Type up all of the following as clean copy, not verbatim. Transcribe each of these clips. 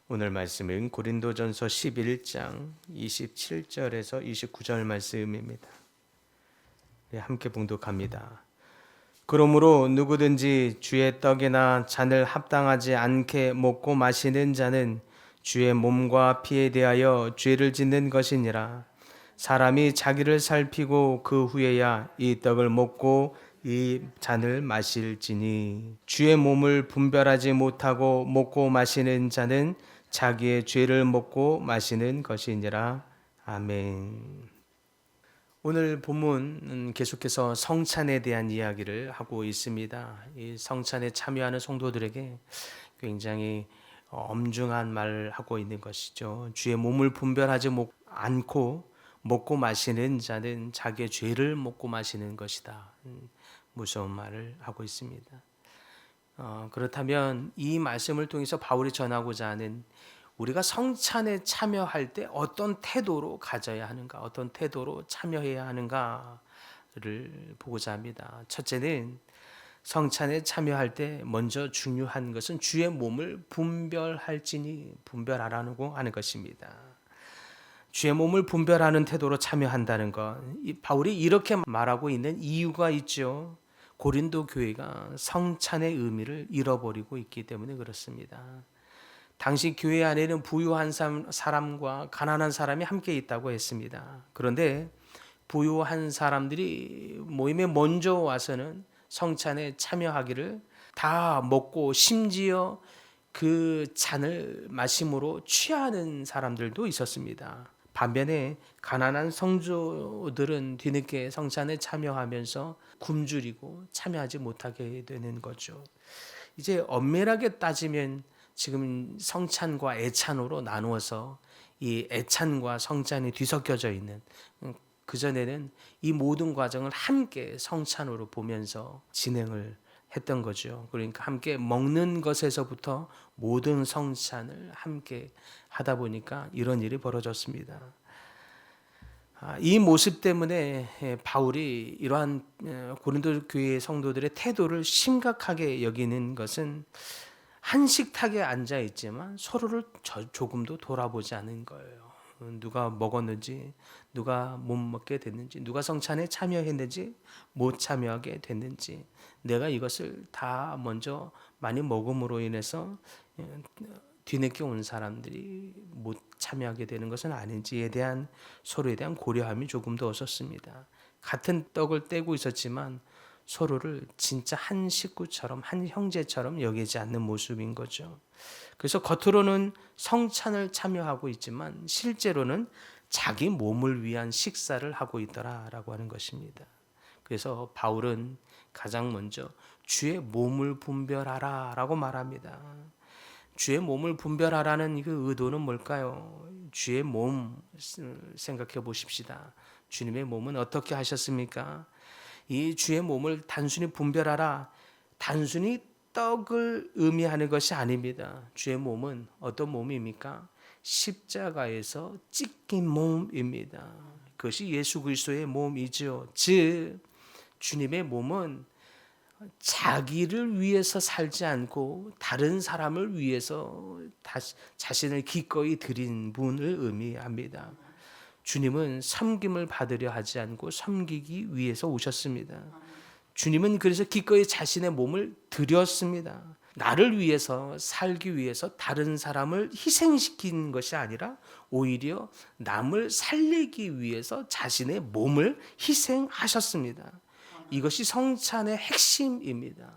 오늘 말씀은 고린도전서 11장 27절에서 29절 말씀입니다. 함께 봉독합니다. 그러므로 누구든지 주의 떡이나 잔을 합당하지 않게 먹고 마시는 자는 주의 몸과 피에 대하여 죄를 짓는 것이니라. 사람이 자기를 살피고 그 후에야 이 떡을 먹고 이 잔을 마실지니 주의 몸을 분별하지 못하고 먹고 마시는 자는 자기의 죄를 먹고 마시는 것이니라. 아멘. 오늘 본문은 계속해서 성찬에 대한 이야기를 하고 있습니다. 이 성찬에 참여하는 성도들에게 굉장히 엄중한 말을 하고 있는 것이죠. 주의 몸을 분별하지 않고 먹고 마시는 자는 자기의 죄를 먹고 마시는 것이다. 무서운 말을 하고 있습니다. 그렇다면 이 말씀을 통해서 바울이 전하고자 하는 우리가 성찬에 참여할 때 어떤 태도로 가져야 하는가, 어떤 태도로 참여해야 하는가를 보고자 합니다. 첫째는 성찬에 참여할 때 먼저 중요한 것은 주의 몸을 분별하라고 하는 것입니다. 주의 몸을 분별하는 태도로 참여한다는 것, 바울이 이렇게 말하고 있는 이유가 있죠. 고린도 교회가 성찬의 의미를 잃어버리고 있기 때문에 그렇습니다. 당시 교회 안에는 부유한 사람과 가난한 사람이 함께 있다고 했습니다. 그런데 부유한 사람들이 모임에 먼저 와서는 성찬에 참여하기를 다 먹고 심지어 그 잔을 마심으로 취하는 사람들도 있었습니다. 반면에 가난한 성도들은 뒤늦게 성찬에 참여하면서 굶주리고 참여하지 못하게 되는 거죠. 이제 엄밀하게 따지면 지금 성찬과 애찬으로 나누어서 이 애찬과 성찬이 뒤섞여져 있는, 그전에는 이 모든 과정을 함께 성찬으로 보면서 진행을 했던 거죠. 그러니까 함께 먹는 것에서부터 모든 성찬을 함께 하다 보니까 이런 일이 벌어졌습니다. 이 모습 때문에 바울이 이러한 고린도 교회 성도들의 태도를 심각하게 여기는 것은 한식탁에 앉아 있지만 서로를 조금도 돌아보지 않은 거예요. 누가 먹었는지, 누가 못 먹게 됐는지, 누가 성찬에 참여했는지, 못 참여하게 됐는지, 내가 이것을 다 먼저 많이 먹음으로 인해서 뒤늦게 온 사람들이 못 참여하게 되는 것은 아닌지에 대한 서로에 대한 고려함이 조금 더 없었습니다. 같은 떡을 떼고 있었지만 서로를 진짜 한 식구처럼, 한 형제처럼 여기지 않는 모습인 거죠. 그래서 겉으로는 성찬을 참여하고 있지만 실제로는 자기 몸을 위한 식사를 하고 있더라라고 하는 것입니다. 그래서 바울은 가장 먼저 주의 몸을 분별하라라고 말합니다. 주의 몸을 분별하라는 그 의도는 뭘까요? 주의 몸 생각해 보십시다. 주님의 몸은 어떻게 하셨습니까? 이 주의 몸을 단순히 분별하라, 단순히 떡을 의미하는 것이 아닙니다. 주의 몸은 어떤 몸입니까? 십자가에서 찢긴 몸입니다. 그것이 예수 그리스도의 몸이죠. 즉 주님의 몸은 자기를 위해서 살지 않고 다른 사람을 위해서 자신을 기꺼이 드린 분을 의미합니다. 주님은 섬김을 받으려 하지 않고 섬기기 위해서 오셨습니다. 주님은 그래서 기꺼이 자신의 몸을 드렸습니다. 나를 위해서 살기 위해서 다른 사람을 희생시킨 것이 아니라 오히려 남을 살리기 위해서 자신의 몸을 희생하셨습니다. 이것이 성찬의 핵심입니다.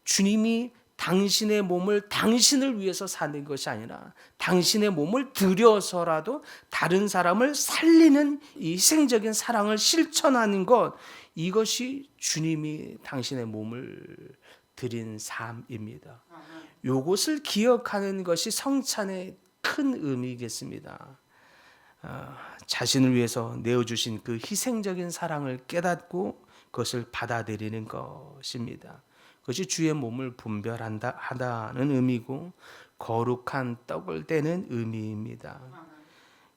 주님이 당신의 몸을 당신을 위해서 사는 것이 아니라 당신의 몸을 들여서라도 다른 사람을 살리는 이 희생적인 사랑을 실천하는 것, 이것이 주님이 당신의 몸을 드린 삶입니다. 이것을 기억하는 것이 성찬의 큰 의미겠습니다. 자신을 위해서 내어주신 그 희생적인 사랑을 깨닫고 그것을 받아들이는 것입니다. 그것이 주의 몸을 분별하다는 의미고 거룩한 떡을 떼는 의미입니다.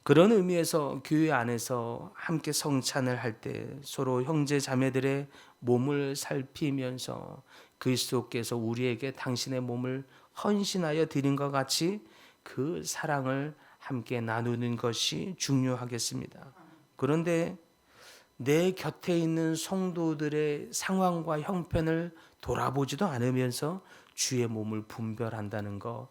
그런 의미에서 교회 안에서 함께 성찬을 할 때 서로 형제 자매들의 몸을 살피면서 그리스도께서 우리에게 당신의 몸을 헌신하여 드린 것 같이 그 사랑을 함께 나누는 것이 중요하겠습니다. 그런데 내 곁에 있는 성도들의 상황과 형편을 돌아보지도 않으면서 주의 몸을 분별한다는 것,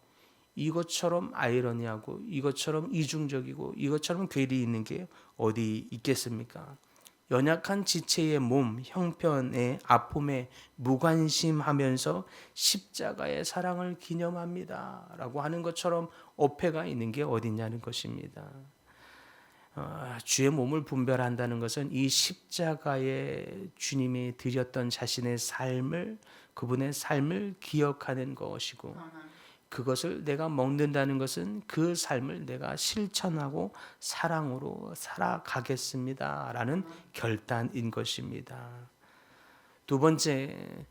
이것처럼 아이러니하고 이것처럼 이중적이고 이것처럼 괴리 있는 게 어디 있겠습니까? 연약한 지체의 몸, 형편의 아픔에 무관심하면서 십자가의 사랑을 기념합니다 라고 하는 것처럼 어폐가 있는 게 어딨냐는 것입니다. 주의 몸을 분별한다는 것은 이 십자가에 주님이 드렸던 자신의 삶을, 그분의 삶을 기억하는 것이고, 그것을 내가 먹는다는 것은 그 삶을 내가 실천하고 사랑으로 살아가겠습니다라는 결단인 것입니다. 두 번째,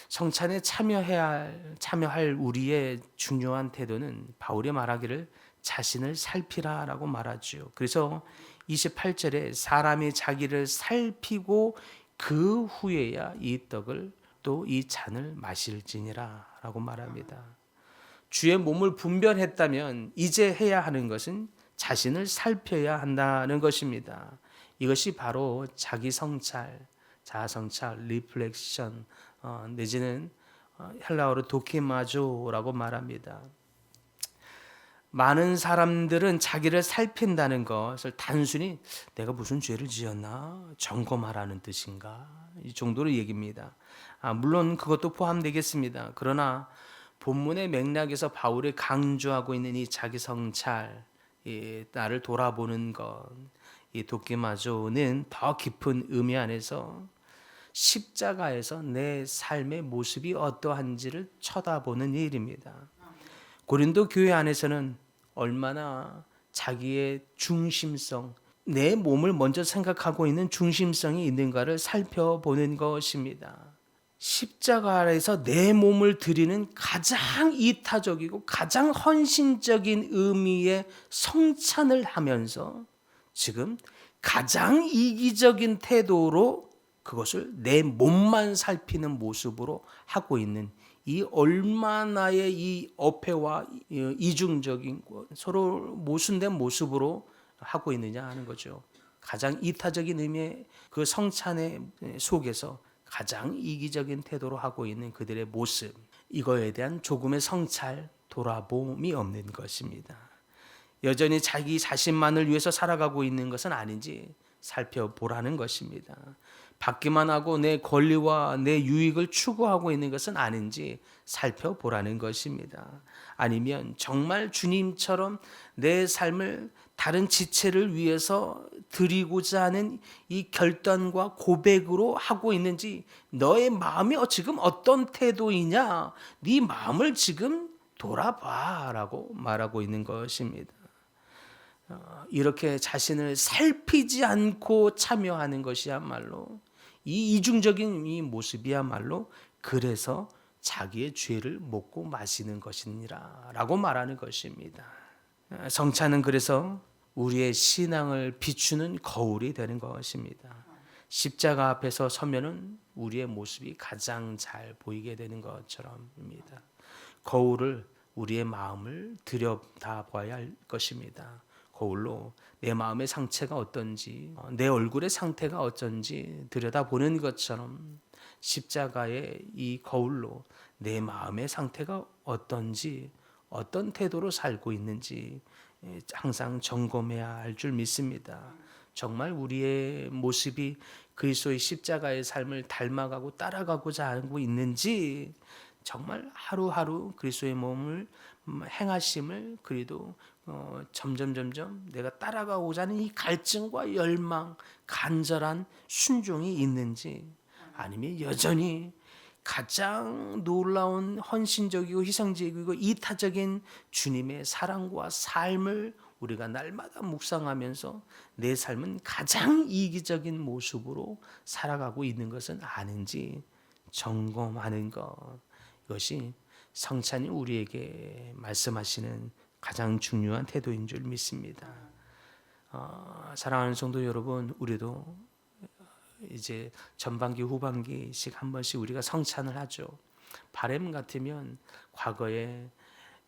성찬에 참여할 우리의 중요한 태도는 바울이 말하기를 자신을 살피라라고 말하죠. 그래서 28절에 사람이 자기를 살피고 그 후에야 이 떡을 또 이 잔을 마실지니라라고 말합니다. 주의 몸을 분별했다면 이제 해야 하는 것은 자신을 살펴야 한다는 것입니다. 이것이 바로 자기 성찰, 자아 성찰, 리플렉션 내지는 헬라어로 도키마조라고 말합니다. 많은 사람들은 자기를 살핀다는 것을 단순히 내가 무슨 죄를 지었나 점검하라는 뜻인가 이 정도로 얘기입니다. 물론 그것도 포함되겠습니다. 그러나 본문의 맥락에서 바울이 강조하고 있는 이 자기 성찰, 나를 돌아보는 것, 이 도끼마조는 더 깊은 의미 안에서 십자가에서 내 삶의 모습이 어떠한지를 쳐다보는 일입니다. 고린도 교회 안에서는 얼마나 자기의 중심성, 내 몸을 먼저 생각하고 있는 중심성이 있는가를 살펴보는 것입니다. 십자가 아래서 내 몸을 드리는 가장 이타적이고 가장 헌신적인 의미의 성찬을 하면서 지금 가장 이기적인 태도로 그것을 내 몸만 살피는 모습으로 하고 있는 이 얼마나의 이 어폐와 이중적인 서로 모순된 모습으로 하고 있느냐 하는 거죠. 가장 이타적인 의미의 그 성찬의 속에서 가장 이기적인 태도로 하고 있는 그들의 모습, 이거에 대한 조금의 성찰, 돌아봄이 없는 것입니다. 여전히 자기 자신만을 위해서 살아가고 있는 것은 아닌지 살펴보라는 것입니다. 받기만 하고 내 권리와 내 유익을 추구하고 있는 것은 아닌지 살펴보라는 것입니다. 아니면 정말 주님처럼 내 삶을 다른 지체를 위해서 드리고자 하는 이 결단과 고백으로 하고 있는지, 너의 마음이 지금 어떤 태도이냐, 네 마음을 지금 돌아봐라고 말하고 있는 것입니다. 이렇게 자신을 살피지 않고 참여하는 것이야말로, 이 이중적인 이 모습이야말로 그래서 자기의 죄를 먹고 마시는 것이니라 라고 말하는 것입니다. 성찬은 그래서 우리의 신앙을 비추는 거울이 되는 것입니다. 십자가 앞에서 서면은 우리의 모습이 가장 잘 보이게 되는 것처럼입니다. 거울을 우리의 마음을 들여다봐야 할 것입니다. 거울로 내 마음의 상태가 어떤지, 내 얼굴의 상태가 어떤지 들여다보는 것처럼 십자가의 이 거울로 내 마음의 상태가 어떤지, 어떤 태도로 살고 있는지 항상 점검해야 할 줄 믿습니다. 정말 우리의 모습이 그리스도의 십자가의 삶을 닮아가고 따라가고자 하고 있는지, 정말 하루하루 그리스도의 몸을 행하심을 그래도 점점 내가 따라가고자 하는 이 갈증과 열망, 간절한 순종이 있는지, 아니면 여전히 가장 놀라운 헌신적이고 희생적이고 이타적인 주님의 사랑과 삶을 우리가 날마다 묵상하면서 내 삶은 가장 이기적인 모습으로 살아가고 있는 것은 아닌지 점검하는 것, 이것이 성찬이 우리에게 말씀하시는 가장 중요한 태도인 줄 믿습니다. 사랑하는 성도 여러분, 우리도 이제 전반기 후반기씩 한 번씩 우리가 성찬을 하죠. 바람 같으면 과거에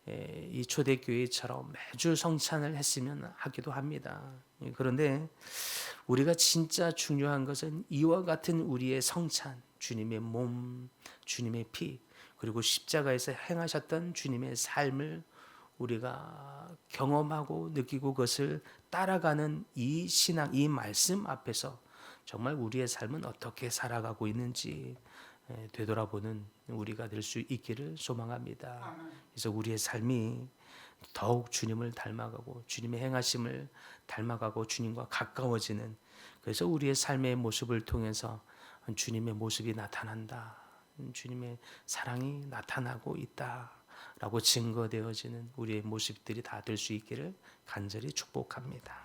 이 초대교회처럼 매주 성찬을 했으면 하기도 합니다. 그런데 우리가 진짜 중요한 것은 이와 같은 우리의 성찬, 주님의 몸, 주님의 피, 그리고 십자가에서 행하셨던 주님의 삶을 우리가 경험하고 느끼고 그것을 따라가는 이 신앙, 이 말씀 앞에서 정말 우리의 삶은 어떻게 살아가고 있는지 되돌아보는 우리가 될 수 있기를 소망합니다. 그래서 우리의 삶이 더욱 주님을 닮아가고 주님의 행하심을 닮아가고 주님과 가까워지는, 그래서 우리의 삶의 모습을 통해서 주님의 모습이 나타난다, 주님의 사랑이 나타나고 있다라고 증거되어지는 우리의 모습들이 다 될 수 있기를 간절히 축복합니다.